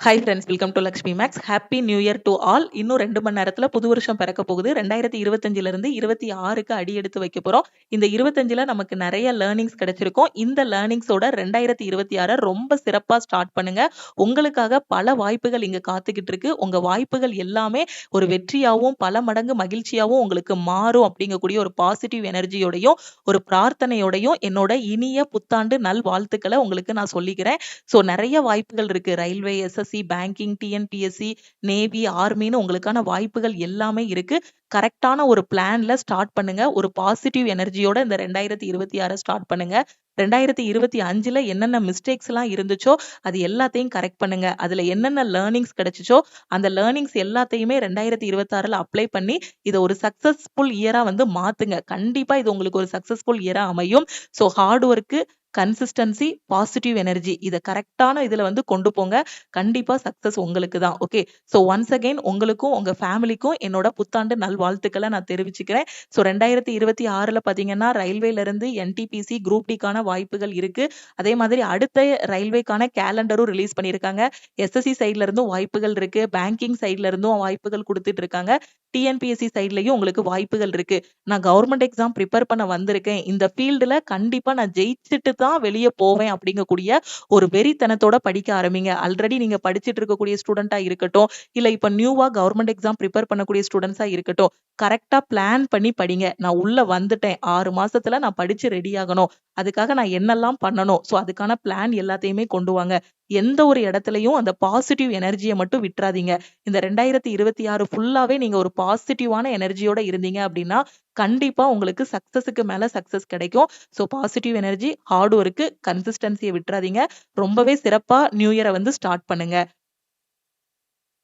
Hi friends, welcome to Lakshmi makes. Happy new year to all. இன்னும் 2 மணி நேரத்துல புது வருஷம் பிறக்க போகுது. 2025ல இருந்து 26க்கு அடி எடுத்து வைக்க போறோம். இந்த 25ல நமக்கு நிறைய லேர்னிங்ஸ் கிடைச்சிருக்கும். இந்த லேர்னிங்ஸோட 2026 ரொம்ப சிறப்பா ஸ்டார்ட் பண்ணுங்க. உங்களுக்காக பல வாய்ப்புகள் இங்க காத்துக்கிட்டு இருக்கு. உங்க வாய்ப்புகள் எல்லாமே ஒரு வெற்றியாவும் பல மடங்கு மகிழ்ச்சியாவும் உங்களுக்கு மாறும் அப்படிங்கக்கூடிய ஒரு பாசிட்டிவ் எனர்ஜியோடையும் ஒரு பிரார்த்தனையோடையும் என்னோட இனிய புத்தாண்டு நல் வாழ்த்துக்களை உங்களுக்கு நான் சொல்லிக்கிறேன். ஸோ நிறைய வாய்ப்புகள் இருக்கு. Railway, SSC, banking, TNPSC, navy, ஆர்மின்னு உங்களுக்கான வாய்ப்புகள் எல்லாமே இருக்கு. கரெக்டான ஒரு பிளான்ல ஸ்டார்ட் பண்ணுங்க. ஒரு பாசிட்டிவ் எனர்ஜியோட இந்த 2026 ஸ்டார்ட் பண்ணுங்க. 2025ல என்னென்ன மிஸ்டேக்ஸ் எல்லாம் இருந்துச்சோ அது எல்லாத்தையும் கரெக்ட் பண்ணுங்க. அதுல என்னென்ன லேர்னிங்ஸ் கிடைச்சுச்சோ அந்த லேர்னிங்ஸ் எல்லாத்தையுமே 2026ல அப்ளை பண்ணி இதை ஒரு சக்சஸ்ஃபுல் இயரா வந்து மாத்துங்க. கண்டிப்பா இது உங்களுக்கு ஒரு சக்சஸ்ஃபுல் இயரா அமையும். So hard work, consistency, positive energy இதை கரெக்டான இதுல வந்து கொண்டு போங்க. கண்டிப்பா சக்சஸ் உங்களுக்கு தான். ஓகே. ஸோ ஒன்ஸ் அகைன் உங்களுக்கும் உங்க ஃபேமிலிக்கும் என்னோட புத்தாண்டு நல்வாழ்த்துக்களை நான் தெரிவிச்சுக்கிறேன். ஸோ 2026ல பாத்தீங்கன்னா ரயில்வேல இருந்து என்டிபிசி குரூப் டிக்கான வாய்ப்புகள் இருக்கு. அதே மாதிரி அடுத்த ரயில்வேக்கான கேலண்டரும் ரிலீஸ் பண்ணியிருக்காங்க. எஸ்எஸ்சி சைட்ல இருந்தும் வாய்ப்புகள் இருக்கு. பேங்கிங் சைட்ல இருந்தும் வாய்ப்புகள் கொடுத்துட்டு இருக்காங்க. டிஎன்பிஎஸ்சி சைட்லயும் உங்களுக்கு வாய்ப்புகள் இருக்கு. நான் கவர்மெண்ட் எக்ஸாம் ப்ரிப்பேர் பண்ண வந்திருக்கேன். இந்த ஃபீல்டுல கண்டிப்பா நான் ஜெயிச்சுட்டு தான் வெளியே போவேன் அப்படிங்கக்கூடிய ஒரு வெறித்தனத்தோட படிக்க ஆரம்பிங்க. ஆல்ரெடி நீங்க படிச்சுட்டு இருக்கக்கூடிய ஸ்டூடெண்டா இருக்கட்டும், இல்ல இப்ப நியூவா கவர்மெண்ட் எக்ஸாம் ப்ரிப்பேர் பண்ணக்கூடிய ஸ்டூடெண்ட்ஸா இருக்கட்டும், கரெக்டா பிளான் பண்ணி படிங்க. நான் உள்ள வந்துட்டேன். 6 மாசத்துல நான் படிச்சு ரெடி ஆகணும். அதுக்காக நான் என்னெல்லாம் பண்ணணும்? ஸோ அதுக்கான பிளான் எல்லாத்தையுமே கொண்டு வாங்க. எந்த ஒரு இடத்துலயும் அந்த பாசிட்டிவ் எனர்ஜியை மட்டும் விட்டுறாதீங்க. இந்த 2026 ஃபுல்லாவே நீங்க ஒரு பாசிட்டிவான எனர்ஜியோட இருந்தீங்க அப்படின்னா கண்டிப்பா உங்களுக்கு சக்சஸுக்கு மேல சக்சஸ் கிடைக்கும். So positive energy, hard work, கன்சிஸ்டன்சியை விட்டுறாதீங்க. ரொம்பவே சிறப்பா நியூ இயரை வந்து ஸ்டார்ட் பண்ணுங்க.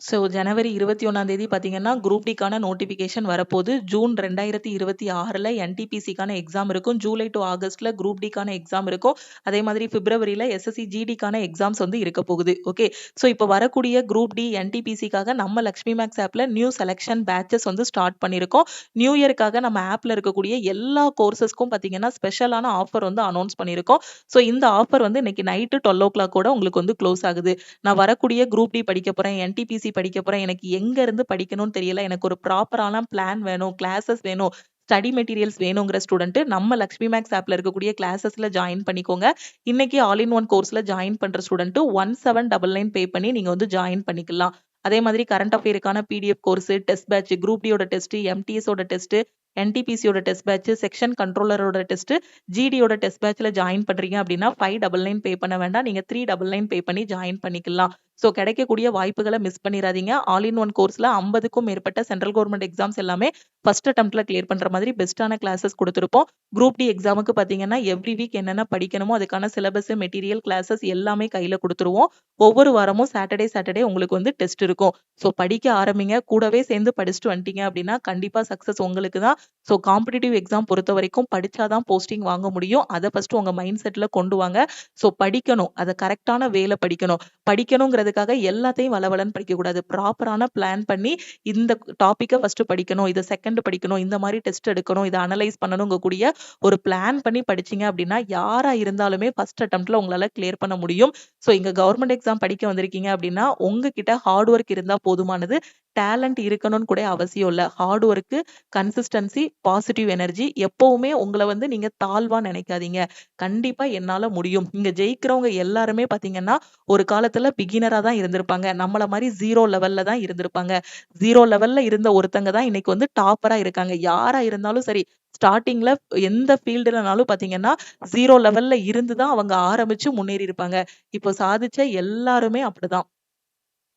ஸோ ஜனவரி 21 பார்த்தீங்கன்னா குரூப் டிக்கான நோட்டிஃபிகேஷன் வரப்போகுது. ஜூன் 2026ல என்டிபிசிக்கான எக்ஸாம் இருக்கும். ஜூலை டு ஆகஸ்ட்ல குரூப் டிக்கான எக்ஸாம் இருக்கும். அதே மாதிரி பிப்ரவரியில எஸ்எஸ்சி ஜிடிக்கான எக்ஸாம்ஸ் வந்து இருக்க போகுது. ஓகே. ஸோ இப்போ வரக்கூடிய குரூப் டி என்டிபிசிக்காக நம்ம லக்ஷ்மி மேக்ஸ் ஆப்ல நியூ செலெக்ஷன் பேட்சஸ் வந்து ஸ்டார்ட் பண்ணியிருக்கோம். நியூ இயருக்காக நம்ம ஆப்ல இருக்கக்கூடிய எல்லா கோர்சஸ்க்கும் பார்த்தீங்கன்னா ஸ்பெஷலான ஆஃபர் வந்து அனௌன்ஸ் பண்ணியிருக்கோம். ஸோ இந்த ஆஃபர் வந்து இன்னைக்கு நைட்டு 12 கூட உங்களுக்கு வந்து க்ளோஸ் ஆகுது. நான் வரக்கூடிய குரூப் டி படிக்க போறேன், என்டிபிசி படிக்க போறேன், எனக்கு எங்க இருந்து படிக்கணும்னு தெரியல, எனக்கு ஒரு ப்ராப்பரான பிளான் வேணும், கிளாஸஸ் வேணும், ஸ்டடி மெட்டீரியல்ஸ் வேணுங்கிற ஸ்டூடெண்ட் நம்ம லக்ஷ்மி மேக்ஸ் ஆப்ல இருக்கக்கூடிய கிளாஸஸ்ல ஜாயின் பண்ணிக்கோங்க. இன்னைக்கு ஆல் இன் ஒன் கோர்ஸ்ல ஜாயின் பண்ற ஸ்டூடெண்ட் 1799 பே பண்ணி நீங்க வந்து ஜாயின் பண்ணிக்கலாம். அதே மாதிரி கரண்ட் அஃபேருக்கான PDF course, test batch, group டியோட டெஸ்ட், எம்டிஎஸோட டெஸ்ட், என்டிபிசியோட டெஸ்ட் பேட்ச், செக்ஷன் கண்ட்ரோலரோட டெஸ்ட், ஜிடியோட டெஸ்ட் பேட்ச்ல ஜாயின் பண்றீங்க அப்படின்னா 599 பே பண்ண வேண்டாம். நீங்க 399 பே பண்ணி ஜாயின் பண்ணிக்கலாம். ஸோ கிடைக்கக்கூடிய வாய்ப்புகளை மிஸ் பண்ணிடாதீங்க. ஆல் இன் ஒன் கோர்ஸ்ல 50க்கும் மேற்பட்ட சென்ட்ரல் கவர்மெண்ட் எக்ஸாம்ஸ் எல்லாமே ஃபர்ஸ்ட் அட்டெம்ப்ட்ல கிளியர் பண்ற மாதிரி பெஸ்ட்டான கிளாஸஸ் கொடுத்துருப்போம். குரூப் டி எக்ஸாமுக்கு பாத்தீங்கன்னா எவ்ரி வீக் என்னென்ன படிக்கணுமோ அதுக்கான சிலபஸ், மெட்டீரியல், கிளாஸஸ் எல்லாமே கையில கொடுத்துருவோம். ஒவ்வொரு வாரமும் சாட்டர்டே உங்களுக்கு வந்து டெஸ்ட் இருக்கும். ஸோ படிக்க ஆரம்பிங்க. கூடவே சேர்ந்து படிச்சுட்டு வந்துட்டீங்க அப்படின்னா கண்டிப்பா சக்சஸ் உங்களுக்கு தான். ஸோ காம்படிட்டிவ் எக்ஸாம் பொறுத்த வரைக்கும் படிச்சாதான் போஸ்டிங் வாங்க முடியும். அதை ஃபர்ஸ்ட் உங்க மைண்ட் செட்ல கொண்டு வாங்க. ஸோ படிக்கணும். அதை கரெக்டான வேலை படிக்கணும். படிக்கணுங்கிறதுக்காக எல்லாத்தையும் வளவலன்னு படிக்கக்கூடாது. ப்ராப்பரான பிளான் பண்ணி இந்த டாபிக்கை ஃபர்ஸ்ட் படிக்கணும், இதை செகண்ட் படிக்கணும், இந்த மாதிரி டெஸ்ட் எடுக்கணும், இதை அனலைஸ் பண்ணணுங்க கூடிய ஒரு பிளான் பண்ணி படிச்சீங்க அப்படின்னா யாரா இருந்தாலுமே ஃபர்ஸ்ட் அட்டெம்ப்ட்ல உங்களால கிளியர் பண்ண முடியும். ஸோ இங்க கவர்மெண்ட் எக்ஸாம் படிக்க வந்திருக்கீங்க அப்படின்னா உங்ககிட்ட ஹார்ட் ஒர்க் இருந்தா போதுமானது. டேலண்ட் இருக்கணும்னு கூட அவசியம் இல்லை. Hard work, consistency, positive energy, எப்பவுமே உங்களை வந்து நீங்க தாழ்வா நினைக்காதீங்க. கண்டிப்பா என்னால முடியும். இங்க ஜெயிக்கிறவங்க எல்லாருமே பாத்தீங்கன்னா ஒரு காலத்துல பிகினரா தான் இருந்திருப்பாங்க. நம்மள மாதிரி 0 லெவல்ல தான் இருந்திருப்பாங்க. 0 லெவல்ல இருந்த ஒருத்தங்க தான் இன்னைக்கு வந்து டாப்பரா இருக்காங்க. யாரா இருந்தாலும் சரி, ஸ்டார்டிங்ல எந்த ஃபீல்டுலனாலும் பாத்தீங்கன்னா 0 லெவல்ல இருந்து தான் அவங்க ஆரம்பிச்சு முன்னேறி இருப்பாங்க. இப்போ சாதிச்ச எல்லாருமே அப்படிதான்.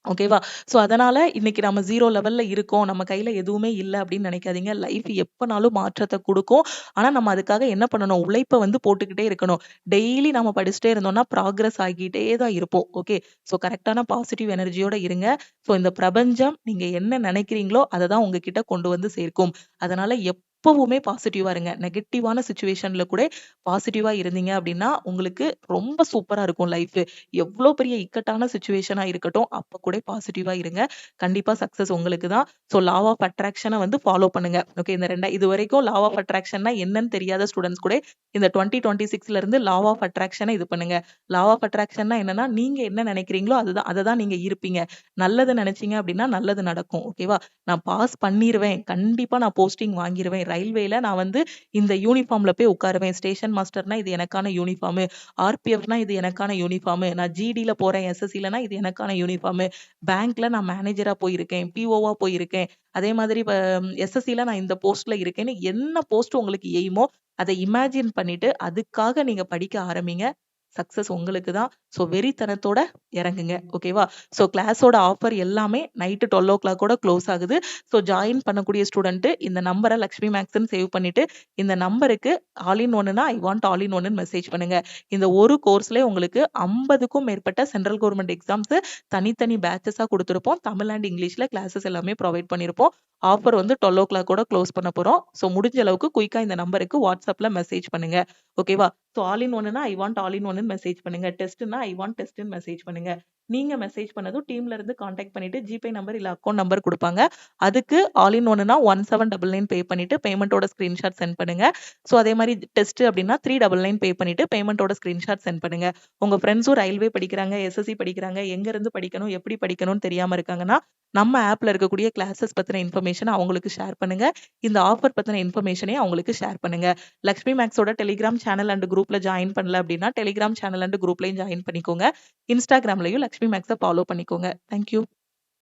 ஓகேவா? சோ அதனால இன்னைக்கு நம்ம 0 லெவல்ல இருக்கோம். நம்ம கையில எதுவுமே இல்ல அப்படின்னு நினைக்காதீங்க. லைஃப் எப்பனாலும் மாற்றத்த குடுக்கும். ஆனா நம்ம அதுக்காக என்ன பண்ணணும்? உழைப்ப வந்து போட்டுக்கிட்டே இருக்கணும். டெய்லி நம்ம படிச்சுட்டே இருந்தோம்னா ப்ராக்ரஸ் ஆகிட்டே தான் இருப்போம். ஓகே. சோ கரெக்ட்டான பாசிட்டிவ் எனர்ஜியோட இருங்க. சோ இந்த பிரபஞ்சம் நீங்க என்ன நினைக்கிறீங்களோ அத தான் உங்ககிட்ட கொண்டு வந்து சேர்க்கும். அதனால எப்பவுமே பாசிட்டிவா இருங்க. நெகட்டிவான சிச்சுவேஷன்ல கூட பாசிட்டிவா இருந்தீங்க அப்படின்னா, உங்களுக்கு ரொம்ப சூப்பரா இருக்கும் லைஃப். எவ்ளோ பெரிய இக்கட்டான சிச்சுவேஷனா இருக்கட்டும், அப்ப கூட பாசிட்டிவா இருங்க. கண்டிப்பா சக்சஸ் உங்களுக்கு தான். ஸோ லா ஆஃப் அட்ராக்ஷன வந்து ஃபாலோ பண்ணுங்க. ஓகே, இந்த இதுவரைக்கும் லா ஆஃப் அட்ராக்ஷன்னா என்னன்னு தெரியாத ஸ்டூடண்ட்ஸ் கூட இந்த 2026ல இருந்து லா ஆஃப் அட்ராக்ஷன இது பண்ணுங்க. லா ஆஃப் அட்ராக்ஷன்னா என்னன்னா, நீங்க என்ன நினைக்கிறீங்களோ அததான் நீங்க இருப்பீங்க. நல்லது நினைச்சீங்க அப்படின்னா நல்லது நடக்கும். ஓகேவா? நான் பாஸ் பண்ணிருவேன். கண்டிப்பா நான் போஸ்டிங் வாங்கிருவேன். ரயில்வேல நான் வந்து இந்த யூனிஃபார்ம்ல போய் உட்காருவேன். ஸ்டேஷன் மாஸ்டர்னா இது எனக்கான யூனிஃபார்மு. ஆர்பிஎஃப்னா இது எனக்கான யூனிஃபார்மு. நான் ஜிடில போறேன் எஸ்எஸ்சிலனா இது எனக்கான யூனிஃபார்மு. பேங்க்ல நான் மேனேஜரா போயிருக்கேன். பிஓவா போயிருக்கேன். அதே மாதிரி எஸ்எஸ்சில நான் இந்த போஸ்ட்ல இருக்கேன்னு என்ன போஸ்ட் உங்களுக்கு எய்மோ அத இமேஜின் பண்ணிட்டு அதுக்காக நீங்க படிக்க ஆரம்பிங்க. சக்சஸ் உங்களுக்கு தான். ஸோ வெறித்தனத்தோட இறங்குங்க. ஓகேவா? ஸோ கிளாஸோட ஆஃபர் எல்லாமே நைட்டு 12:00 க்ளோஸ் ஆகுது. ஸோ ஜாயின் பண்ணக்கூடிய ஸ்டூடண்ட் இந்த நம்பர லக்ஷ்மி மேக்ஸ்ன்னு சேவ் பண்ணிட்டு, இந்த நம்பருக்கு ஆல் இன் ஒன்னுனா ஐ வாண்ட் ஆல் இன் ஒன்னுன்னு மெசேஜ் பண்ணுங்க. இந்த ஒரு கோர்ஸ்லயே உங்களுக்கு 50க்கும் மேற்பட்ட சென்ட்ரல் கவர்ன்மெண்ட் எக்ஸாம்ஸ் தனித்தனி பேட்சஸா குடுத்திருப்போம். தமிழ் அண்ட் இங்கிலீஷ்ல கிளாஸஸ் எல்லாமே ப்ரொவைட் பண்ணியிருப்போம். ஆஃபர் வந்து 12:00 க்ளோஸ் பண்ண போறோம். ஸோ முடிஞ்ச அளவுக்கு குயிக்கா இந்த நம்பருக்கு வாட்ஸ்அப்ல மெசேஜ் பண்ணுங்க. ஓகேவா? ஸோ ஆல் இன் ஒன்னுனா ஐ வாண்ட் ஆல் இன் ஒன்னுன்னு மெசேஜ் பண்ணுங்க. டெஸ்ட்னா ஐ வாண்ட் டெஸ்ட்ன்னு மெசேஜ் பண்ணுங்க. நீங்க மெசேஜ் பண்ணதும் டீம்ல இருந்து கான்டாக்ட் பண்ணிட்டு ஜிபே நம்பர் இல்ல அக்கவுண்ட் நம்பர் குடுப்பாங்க. அதுக்கு ஆல் இன் ஒன்னுனா 1799 பே பண்ணிட்டு பேமெண்டோட ஸ்கிரீன்ஷாட் சென்ட் பண்ணுங்க. ஸோ அதே மாரி டெஸ்ட் அப்படின்னா 399 பே பண்ணிட்டு பேமெண்டோட ஸ்கிரீன்ஷாட் சென்ட் பண்ணுங்க. உங்க ஃப்ரெண்ட்ஸும் ரயில்வே படிக்கிறாங்க, எஸ்எஸ்சி படிக்கிறாங்க, எங்க இருந்து படிக்கணும், எப்படி படிக்கணும்னு தெரியாம இருக்காங்கன்னா, நம்ம ஆப்ல இருக்கக்கூடிய கிளாஸஸ் பத்தின இன்ஃபர்மேஷன் அவங்களுக்கு ஷேர் பண்ணுங்க. இந்த ஆஃபர் பத்தின இன்ஃபர்மேஷனையும் அவங்களுக்கு ஷேர் பண்ணுங்க. லக்ஷ்மி மேக்ஸோட டெலிகிராம் சேனல் அண்ட் குரூப்ல ஜாயின் பண்ணல அப்படின்னா, டெலிகிராம் சேனல் அண்ட் குரூப்லயும் ஜாயின் பண்ணிக்கோங்க. இன்ஸ்டாகிராம்லயும் லக்ஷ்மி மேக்ஸ ஃபாலோ பண்ணிக்கோங்க. Thank you.